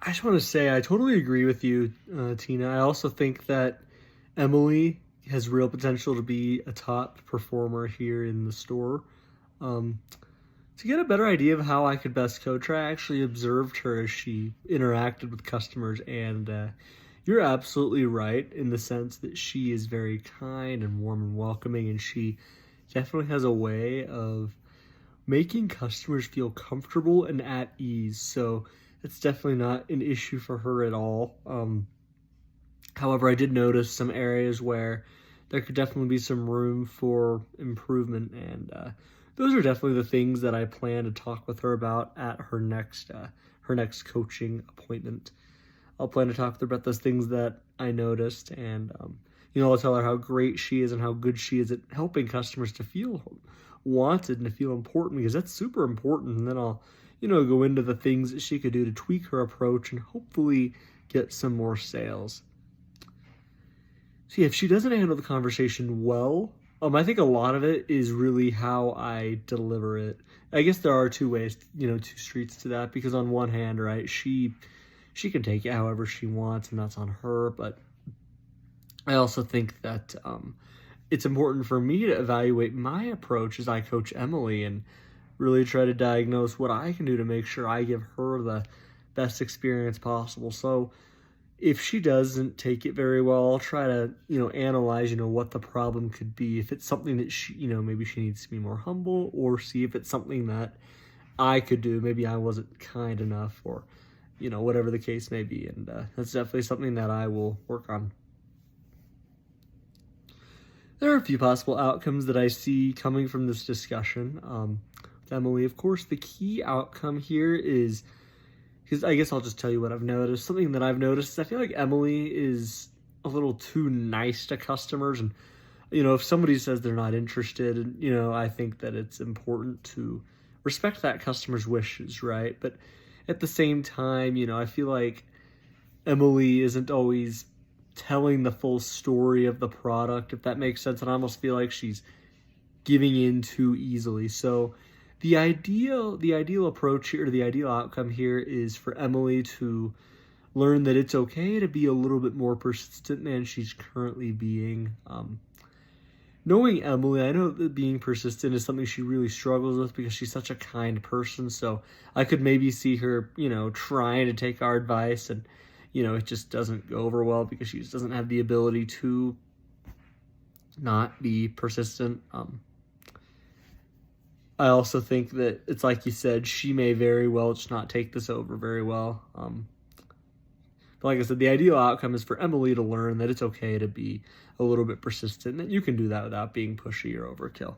I just want to say I totally agree with you, Tina. I also think that Emily has real potential to be a top performer here in the store. Um, to get a better idea of how I could best coach her, I actually observed her as she interacted with customers, and you're absolutely right in the sense that she is very kind and warm and welcoming, and she definitely has a way of making customers feel comfortable and at ease. So it's definitely not an issue for her at all. However, I did notice some areas where there could definitely be some room for improvement, and those are definitely the things that I plan to talk with her about at her next coaching appointment. I'll plan to talk with her about those things that I noticed, and I'll tell her how great she is and how good she is at helping customers to feel wanted and to feel important, because that's super important. And then I'll, go into the things that she could do to tweak her approach and hopefully get some more sales. See, if she doesn't handle the conversation well, I think a lot of it is really how I deliver it. I guess there are two ways, two streets to that, because on one hand, right, she can take it however she wants, and that's on her. But I also think that it's important for me to evaluate my approach as I coach Emily and really try to diagnose what I can do to make sure I give her the best experience possible. So if she doesn't take it very well, I'll try to, analyze, what the problem could be. If it's something that she, maybe she needs to be more humble, or see if it's something that I could do. Maybe I wasn't kind enough, or, whatever the case may be. And that's definitely something that I will work on. There are a few possible outcomes that I see coming from this discussion with Emily. Of course, the key outcome here is, because I guess I'll just tell you what I've noticed. Something that I've noticed is I feel like Emily is a little too nice to customers. And, if somebody says they're not interested, I think that it's important to respect that customer's wishes, right? But at the same time, I feel like Emily isn't always telling the full story of the product, if that makes sense. And I almost feel like she's giving in too easily. So the ideal approach here, or the ideal outcome here, is for Emily to learn that it's okay to be a little bit more persistent than she's currently being. Knowing Emily, I know that being persistent is something she really struggles with because she's such a kind person. So I could maybe see her, trying to take our advice, and, it just doesn't go over well because she just doesn't have the ability to not be persistent. I also think that it's like you said, she may very well just not take this over very well. But like I said, the ideal outcome is for Emily to learn that it's okay to be a little bit persistent, and that you can do that without being pushy or overkill.